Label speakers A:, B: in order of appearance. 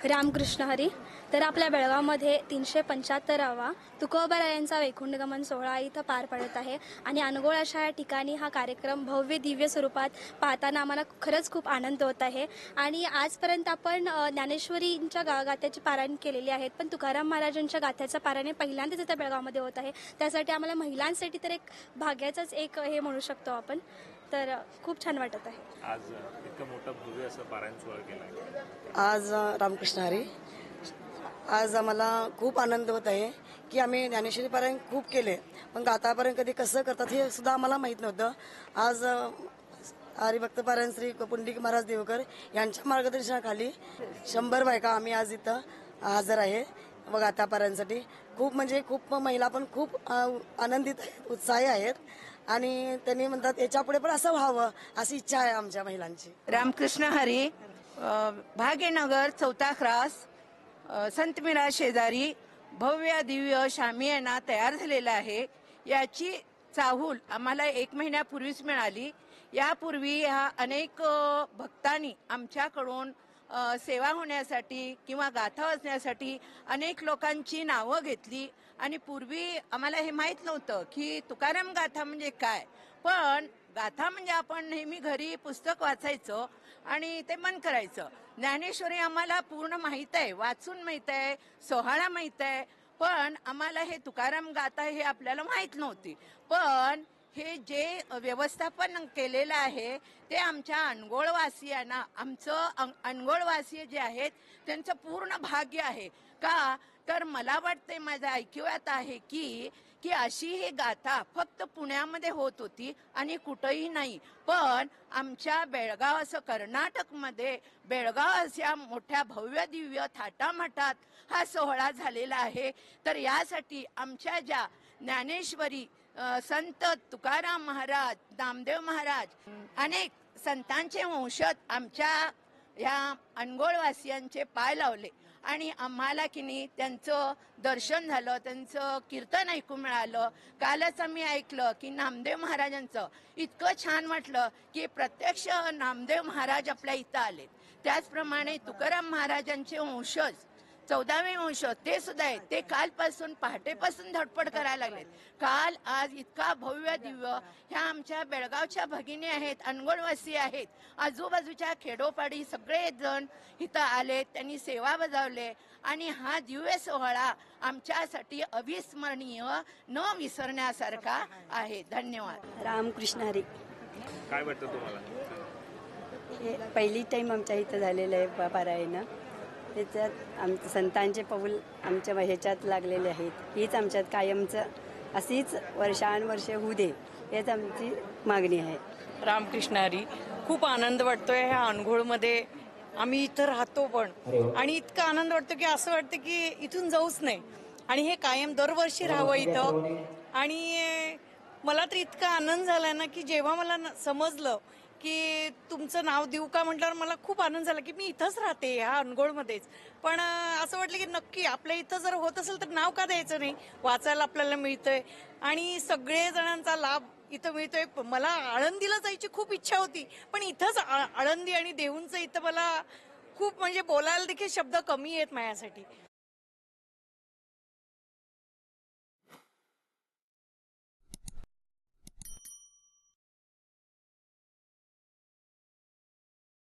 A: रामकृष्ण हरी. तर आपल्या बेळगावमध्ये 375वा तुकोबारायांचा वैकुंठगमन सोहळा इथं पार पडत आहे आणि अनगोळ अशा या ठिकाणी हा कार्यक्रम भव्य दिव्य स्वरूपात पाहताना आम्हाला खरंच खूप आनंद होत आहे. आणि आजपर्यंत आपण ज्ञानेश्वरींच्या गाथ्याची पारायण केलेली आहेत, पण तुकाराम महाराजांच्या गाथ्याचं पारायण पहिल्यांदाच इथं बेळगावमध्ये होत आहे. त्यासाठी आम्हाला महिलांसाठी तर एक भाग्याचंच एक हे म्हणू शकतो आपण. तर खूप छान वाटत आहे.
B: आज इतकं मोठं भव्य असं पारायण सोहळा केला.
C: आज रामकृष्ण हरी. आज आम्हाला खूप आनंद होत आहे की आम्ही ज्ञानेश्वरी पारायण खूप केले, पण गाथापारायण कधी कसं करतात हे सुद्धा आम्हाला माहीत नव्हतं. आज हरिभक्त पारायण श्री पुंडलिक महाराज देवकर यांच्या मार्गदर्शनाखाली 100 बायका आम्ही आज इथं हजर आहे व गाथा पारायणसाठी. खूप महिला पण खूप आनंदित आहेत, उत्साही आहेत आणि त्यांनी म्हणतात याच्यापुढे पण असं व्हावं अशी इच्छा आहे आमच्या महिलांची.
D: रामकृष्ण हरी. भाग्यनगर 4था क्रॉस संत मिरा शेजारी भव्य दिव्य शामियाना तयार झालेला आहे. याची चाहूल आम्हाला 1 महिन्यापूर्वीच मिळाली. यापूर्वी ह्या अनेक भक्तांनी आमच्याकडून सेवा होण्यासाठी किंवा गाथा वाचण्यासाठी अनेक लोकांची नावं घेतली आणि पूर्वी आम्हाला हे माहीत नव्हतं की तुकाराम गाथा म्हणजे काय. पण गाथा म्हणजे आपण नेहमी घरी पुस्तक वाचायचं आणि ते मन करायचं. ज्ञानेश्वरी आम्हाला पूर्ण माहित आहे, वाचून माहित आहे, सोहळा माहित आहे, पण आम्हाला हे तुकाराम गाथा हे आपल्याला माहित नव्हती. पण हे जे व्यवस्थापन केलेलं आहे ते आमच्या अनगोळवासियांना, आमचं अनगोळवासी जे आहेत त्यांचं पूर्ण भाग्य आहे. का तर मला वाटते, माझ्या ऐकिवात आहे की अशी ही गाथा फक्त पुण्यामध्ये होत होती आणि कुठंही नाही. पण आमच्या बेळगाव असं कर्नाटकमध्ये बेळगाव अशा मोठ्या भव्य दिव्य थाटामाटात हा सोहळा झालेला आहे. तर यासाठी आमच्या ज्या ज्ञानेश्वरी संत तुकाराम महाराज, नामदेव महाराज, अनेक संतांचे वंशज आमच्या ह्या अनगोळवासियांचे पाय लावले आणि आम्हाला की नाही त्यांचं दर्शन झालं, त्यांचं कीर्तन ऐकू मिळालं. कालच आम्ही ऐकलं की नामदेव महाराजांचं इतकं छान वाटलं की प्रत्यक्ष नामदेव महाराज आपल्या इथं आले. त्याचप्रमाणे तुकाराम महाराजांचे वंशज 14वे वंशज ते सुद्धा आहेत. ते कालपासून पहाटेपासून धडपड करायला लागलेत. काल आज इतका भव्य दिव्य ह्या आमच्या बेळगावच्या भगिनी आहेत, अनगोळवासी आहेत, आजूबाजूच्या खेडोपाडी सगळे जण इथं आले, त्यांनी सेवा बजावले आणि हा दिव्य सोहळा आमच्यासाठी अविस्मरणीय, न विसरण्यासारखा आहे. धन्यवाद.
E: रामकृष्ण हरी.
B: काय वाटतं तुम्हाला?
E: हे पहिली टाईम आमच्या इथं झालेलं आहे पारायण. त्याच्यात आमच्या संतांचे पाऊल आमच्या ह्याच्यात लागलेले आहेत. हीच आमच्यात कायमचं अशीच वर्षानुवर्षे होऊ दे, हेच आमची मागणी आहे.
F: रामकृष्ण हरी. खूप आनंद वाटतोय ह्या अनघोळमध्ये. आम्ही इथं राहतो पण, आणि इतका आनंद वाटतो की असं वाटतं की इथून जाऊच नाही आणि हे कायम दरवर्षी राहावं इथं. आणि मला तर इतका आनंद झाला ना की जेव्हा मला समजलं की तुमचं नाव देऊ का म्हटल्यावर मला खूप आनंद झाला की मी इथंच राहते ह्या अनगोळमध्येच. पण असं वाटलं की नक्की आपल्या इथं जर होत असेल तर नाव का द्यायचं नाही. वाचायला आपल्याला मिळतंय आणि सगळे जणांचा लाभ इथं मिळतोय. मला आळंदीला जायची खूप इच्छा होती, पण इथंच आळंदी आणि देहूंचं इथं मला खूप म्हणजे बोलायला देखील शब्द कमी आहेत माझ्यासाठी.